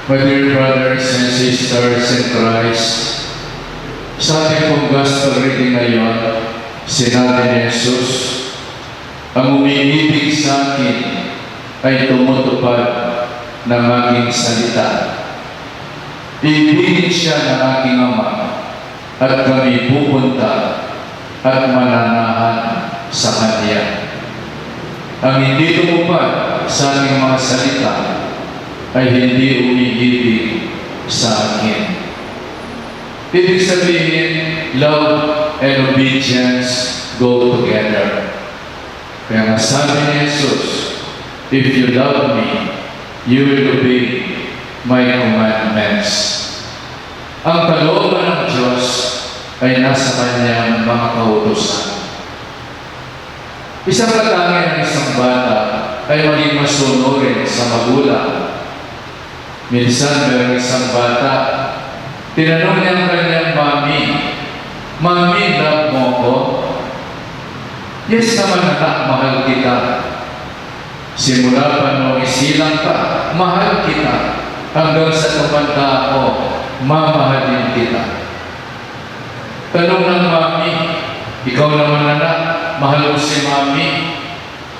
My dear brothers and sisters in Christ, sa ating pong gospel reading ngayon, sinabi ni Jesus, ang umiibig sa akin ay tumutupad ng aking salita. Ibigin siya ng aking Ama at kami pupunta at mananahan sa Kanya. Ang hindi tumupad sa aking mga salita ay hindi umiibig sa akin. Ibig sabihin, love and obedience go together. Kaya nga sabi ni Jesus, if you love me, you will obey my commandments. Ang kalooban ng Diyos ay nasa Kanyang mga kautusan. Isang katangian ng isang bata ay maging masunurin sa magulang. Minsan, mayroong isang bata, tinanong niya ang kanyang mami, "Mami, love mo ko?" "Yes naman anak, mahal kita." Simula pa nung isilang ka, mahal kita. Hanggang sa tumanda ako, mamahalin kita. Tanong ng mami, ikaw naman anak, mahal mo si mami?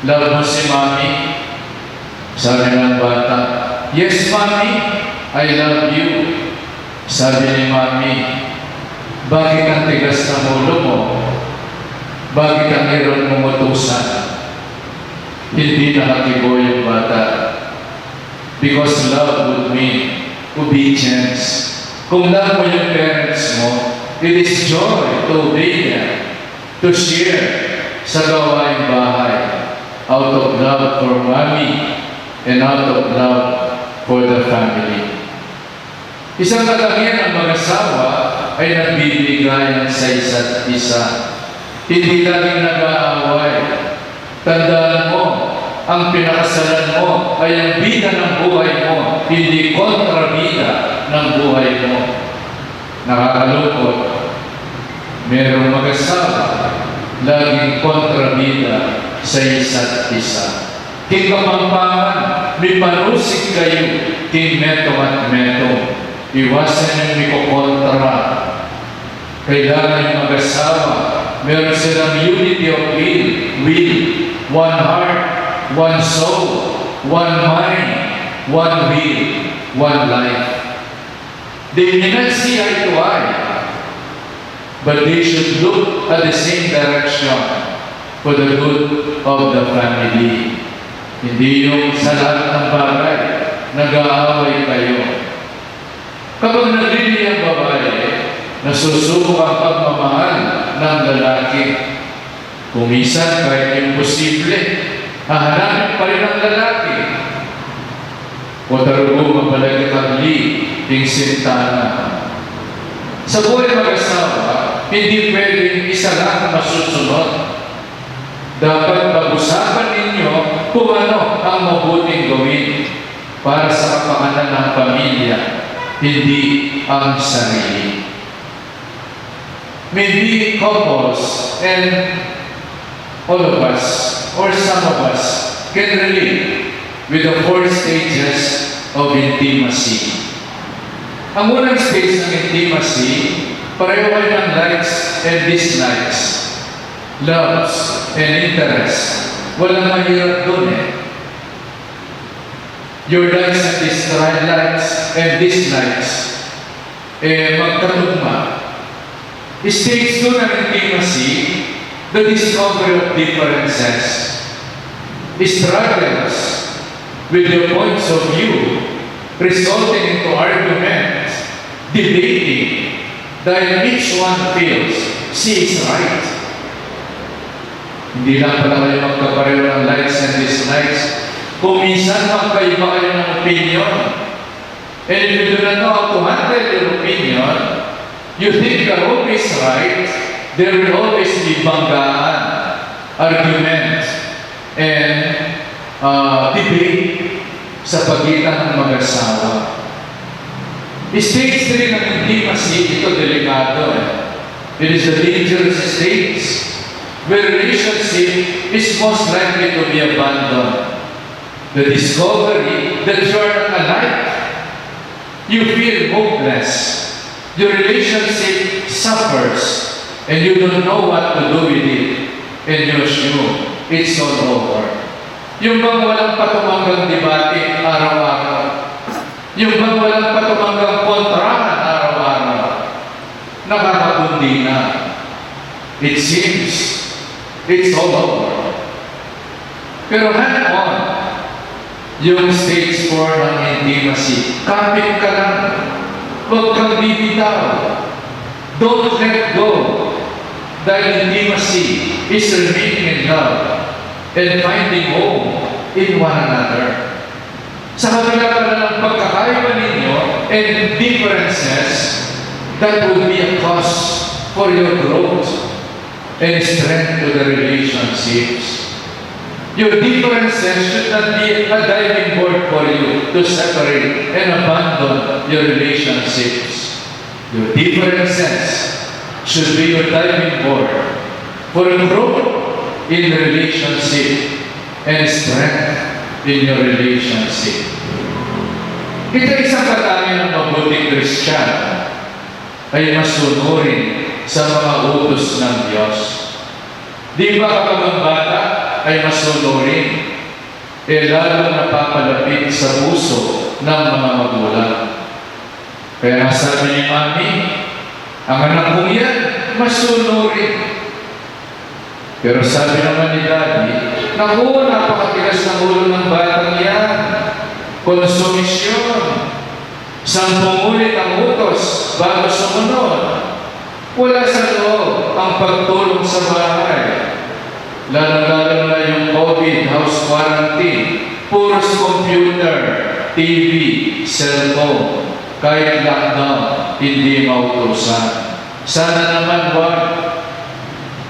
Love mo si mami? Sabi ng bata, "Yes, mami, I love you." Sabi ni mami, "Bakit ang tigas ng ulo mo? Bakit ang hirap mong utusan?" Hindi nakakibo yung bata. Because love would mean obedience. Kung love mo yung parents mo, it is joy to obey them, to share sa gawaing bahay, out of love for mommy and out of love for the family. Isang katangian ng mag-asawa ay nagbibigayan sa isa't isa. Hindi laging nag-aaway. Tandaan mo, ang pinakasalan mo ay ang bida ng buhay mo, hindi kontrabida ng buhay mo. Nakakalungkot, merong mag-asawa, laging kontrabida sa isa't isa. King Kapampangan, may panusik kayo, King Metong at Metong. Iwasan yung mikokontra. Kailangan yung mag-asawa, meron silang unity of will, one heart, one soul, one mind, one will, one life. They may not see eye to eye, but they should look at the same direction for the good of the family. Hindi yung sa lahat ng bagay, nag-aaway kayo. Kapag naglili ang babae, nasusubok ang pagmamahal ng lalaki. Kung minsan, kahit imposible, hahanapin pa rin ang lalaki. O tarugo mapalagkakagli, ting sintana. Sa buhay mag-asawa, hindi pwedeng isa lang masusunod. Dapat pag-usapan ninyo kung ano ang mabuting gawin para sa kapakanan ng pamilya, hindi ang sarili. Maybe couples and all of us, or some of us, can relate with the 4 stages of intimacy. Ang unang stage ng intimacy, pareho kayo ng likes and dislikes, loves and interests. Walang mahirap dun eh. Your likes and dislikes, magkatugma. Stage 2 ng intimacy, the discovery of differences, struggles with your points of view, resulting into arguments, debating, dahil each one feels she is right. Hindi lang pala kayo magkapareho ng likes and dislikes. Kung minsan magkaiba kayo ng opinion, and if you do not know how to handle your opinion, you think you're always right, there will always be banggaan, argument, and debate sa pagitan ng mag-asawa. Stage 3 ng intimacy, ito delikado eh. It is the dangerous stage where relationship is most likely to be abandoned. The discovery that you are alike you feel hopeless, your relationship suffers, and you don't know what to do with it, and you assume it's all over. Yung bang walang patumanggang debate araw-araw? Yung bang walang patumanggang kontrahan araw-araw? Nakakabundi na. It seems it's all over. Pero hang on, yung stage 4 ng intimacy, kapit ka lang, huwag kang bibitaw. Don't let go. Dahil intimacy is remaining in love and finding home in one another. Sa kabila pa na ng pagkakaiba ninyo and differences, that will be a cause for your growth and strength to the relationships. Your differences should not be a diving board for you to separate and abandon your relationships. Your differences should be your diving board for growth in relationship and strength in your relationship. Ito isang katangian ng mabuting Christian ay masunurin sa mga utos ng Diyos. Di ba kapag ang bata ay masunurin, lalo napapalapit sa puso ng mga magulang. Kaya sabi ni Mami, ang anak kong yan, masunurin. Pero sabi naman ni Daddy, naku, napakatigas ng ulo ng batang yan. Konsumisyon. 10 ulit ang utos bago sumunod. Wala sa loob ang pagtulong sa bahay. Lalo-lalo na yung COVID, house quarantine, puros computer, TV, cellphone, kahit lockdown, hindi mautusan. Sana naman wag.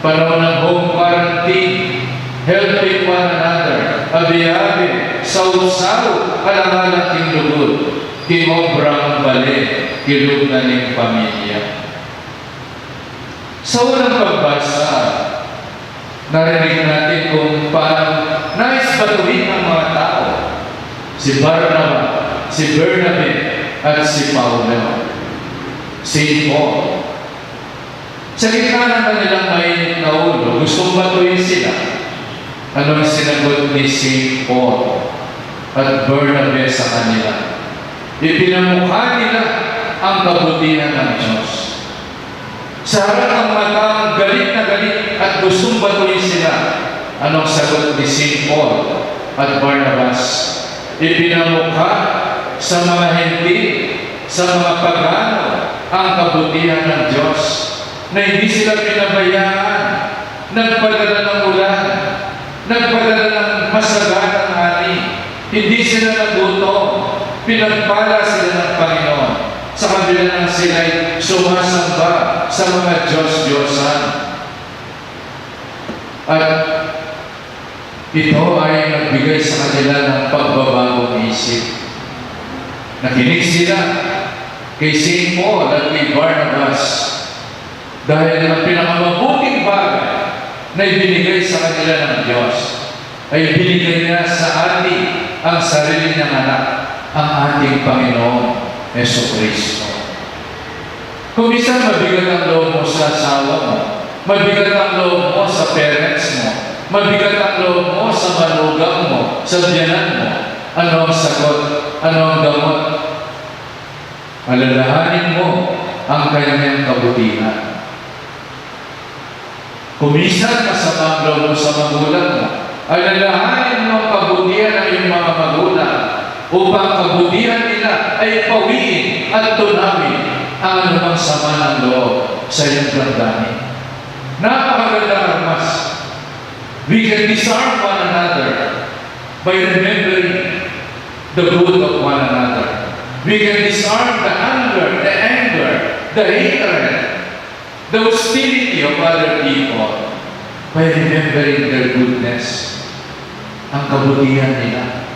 Panahon ng home quarantine, helping one another, abi-abi, saw-saw, alang-alang lugod, kimobrang bali, kilog na ng pamilya. Sa unang pagbasa, narinig natin kung paano nais batuhin ng mga tao. Si Barnaba, si Bernabe, at si Paulo. St. Paul. Sa gitna ng kanilang mainit na ulo, gustong batuhin sila. Anong sinagot ni St. Paul at Bernabe sa kanila? Ipinamukha nila ang kabutihan ng Diyos. Sa harap ng matang galit na galit at gustong batuhin sila, anong sagot ni St. Paul at Barnabas? Ipinamukha sa mga hindi, sa mga pagano, ang kabutihan ng Diyos, na hindi sila pinabayaan, nagpadala ng ulan, nagpadala ng masaganang ani, hindi sila nagutom, pinagpala sila ng Panginoon, sa kabila ng sila'y sumasamba sa mga Diyos-Diyosan. At ito ay nagbigay sa kanila ng pagbabagong isip. Nakinig sila kay St. Paul at kay Barnabas dahil ang pinakamabuting bagay na ibinigay sa kanila ng Diyos ay binigay niya sa atin ang sarili ng anak, ang ating Panginoon Jesucristo. Kung minsan mabigat ang loob mo sa asawa mo, mabigat ang loob mo sa parents mo, mabigat ang loob mo sa manugang mo, sa biyanan mo, ano ang sagot? Ano ang gamot? Alalahanin mo ang kanyang kabutihan. Kung minsan masama ang loob mo sa magulang mo, alalahanin mo ang kabutihan ng iyong mga magulang upang kabutihan nila ay pawiin at tunawin ang anumang sama ng loob sa iyong damdamin. Napakagandang armas. We can disarm one another by remembering the good of one another. We can disarm the anger, the hatred, the hostility of other people by remembering their goodness, ang kabutihan nila.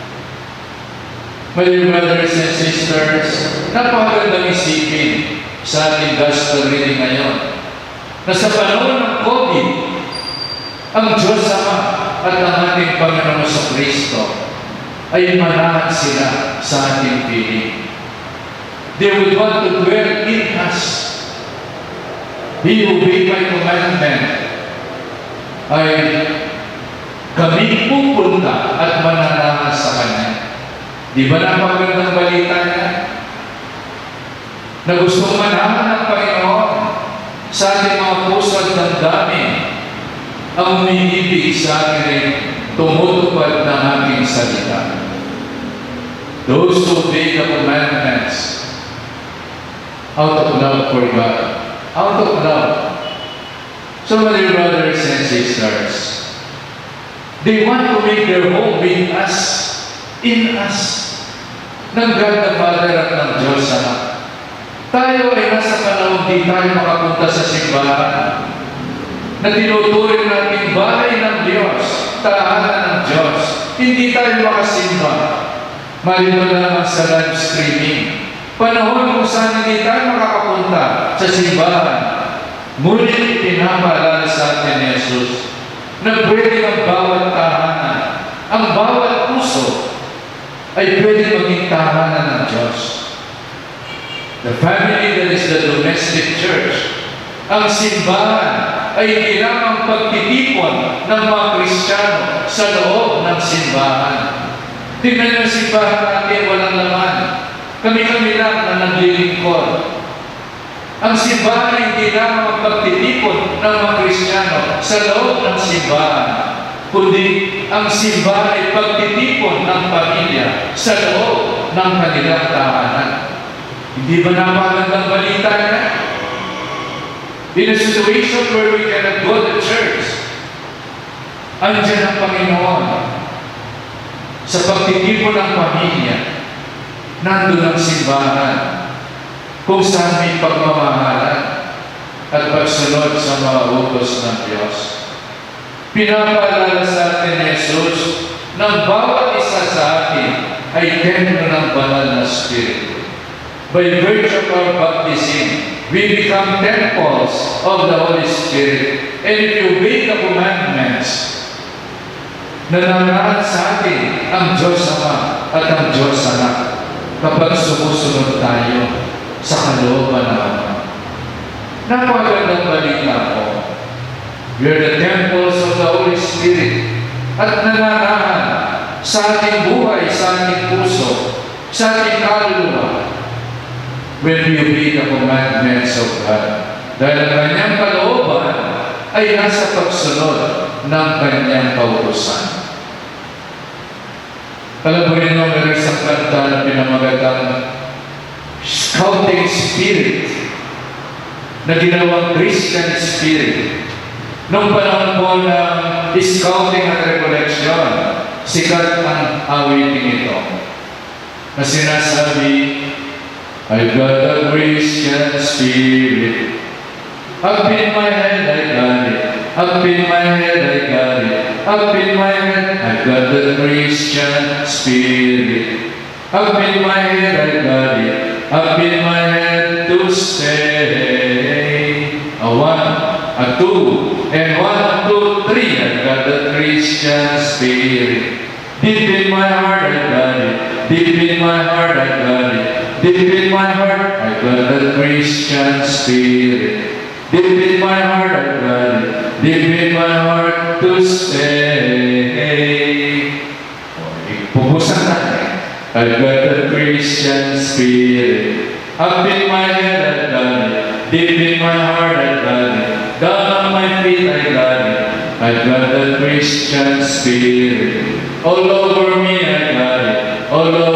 My dear brothers and sisters, napakagandang isipin sa ating gospel reading ngayon na sa panahon ng COVID, ang Diyos Ama at ang ating Panginoon sa Kristo ay manahan sila sa ating piling. They would want to dwell in us. He who obeyed my commandment ay kami pupunta at mananahan sa Kanya. Di ba napagandang balita niya? Na gustong manahan ng Panginoon sa ating mga puso at damdamin ang umiibig sa atin ay tumutupad ng ating salita. Those who obey the commandments out of love for God, out of love. So, my dear brothers and sisters, they want to make their home with us, in us, ng God the Father at ng Diyos Anak. Tayo ay nasa panahon di tayo makapunta sa simbahan na tinuturing natin bahay ng Diyos, tahanan ng Diyos. Hindi tayo makasimba. Malito lamang sa live streaming. Panahon kung saan hindi tayo makakapunta sa simbahan. Ngunit pinapaalala sa atin ni Jesus na pwede ang bawat tahanan, ang bawat puso ay pwede maging tahanan ng Diyos. The family that is the domestic church. Ang simbahan ay hindi lamang pagtitipon ng mga Kristiyano sa loob ng simbahan. Tingnan yung simbahan natin, walang laman. Kami-kami lang na naglilingkod. Ang simbahan ay hindi lamang pagtitipon ng mga Kristiyano sa loob ng simbahan, kundi ang simbahan ay pagtitipon ng pamilya sa loob ng kanilang tahanan. Hindi ba napakagandang balita na? In a situation where we cannot go to church, andyan ang Panginoon. Sa pagtitipon ng pamilya, nandun ang simbahan, kung saan may pagmamahalan at pagsunod sa mga utos ng Diyos. Pinapaalala sa atin ni Jesus na bawat isa sa atin ay templo ng banal na Espiritu. By virtue of our baptism, we become temples of the Holy Spirit. And if you obey the commandments, nananahan sa atin ang Diyos Ama at ang Diyos Anak kapag sumusunod tayo sa kalooban ng Ama. Napakagandang balita po. We are the temples of the Holy Spirit at nananahan sa ating buhay, sa ating puso, sa ating kaluluwa when we obey the commandments of God. Dahil ang kanyang kalooban ay nasa pagsunod ng kanyang kautusan. Alam mo rin meron isang kanta na pinamagatang Scouting Spirit na ginawang Christian Spirit. Noong panahon po ng Scouting at Recollection, sikat ang awiting ito na sinasabi, I've got a Christian spirit. Up in my head, I got it. Up in my head, I got it. Up in my head, I've got the Christian spirit. Up in my head, I got it. Up in my head to stay. A one, a two, and 1, 2, 3. I've got the Christian spirit. Deep in my heart, I got it. Deep in my heart, I got it. Deep in my heart, I got the Christian spirit. Deep in my heart, I got it. Deep in my heart to stay. Pupusan natin. I got the Christian spirit. Up in my head, I got it. Deep in my heart, I got it. Down on my feet, I got it. I got the Christian spirit. All over me, I got it. All over